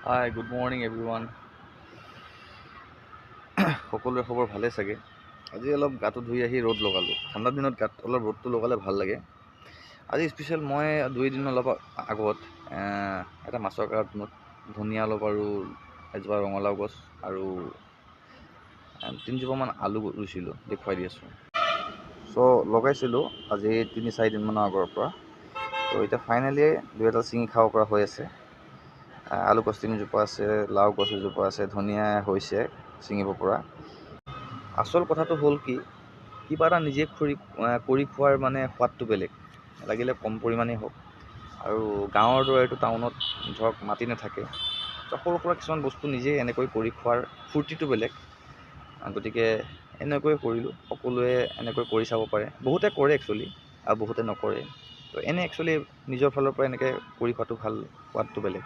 Hi good morning everyone. সকলোৰে খবৰ ভালে চাগে। আজি অলপ গাটো ধুই আহি ৰ'দ লগালোঁ। ঠাণ্ডা দিনত গাত অলপ ৰ'দটো লগালে ভাল লাগে। আজি স্পেচিয়েল মই 2 দিন অলপ আগত এটা মাছৰ কাৰ্টুনত ধনিয়া অলপ আৰু এজোপা ৰঙালাও গছ আৰু 3জোপামান আলু ৰুইছিলোঁ, দেখুৱাই দি আছোঁ। লগাইছিলোঁ আজি 3-4 দিনমানৰ আগৰ পৰা। এতিয়া ফাইনেলি 2 এডাল ছিঙি খাব পৰা হৈ আছে। আলু গছ 3জোপা আছে, লাও গছ এজোপা আছে, ধনিয়া হৈছে ছিঙিব পৰা। আচল কথাটো হ'ল কি, কিবা এটা নিজে কৰি খোৱাৰ মানে সোৱাদটো বেলেগ, লাগিলে কম পৰিমাণেই হওক। আৰু গাঁৱৰ দৰে এইটো টাউনত ধৰক মাটি নাথাকে, সৰু সুৰা কিছুমান বস্তু নিজে এনেকৈ কৰি খোৱাৰ ফূৰ্তিটো বেলেগ। গতিকে এনেকৈ কৰিলোঁ। সকলোৱে এনেকৈ কৰি চাব পাৰে। বহুতে কৰে একচুৱেলি আৰু বহুতে নকৰে। তো একচুৱেলি নিজৰ ফালৰ পৰা এনেকৈ কৰি খোৱাটো ভাল, সোৱাদটো বেলেগ।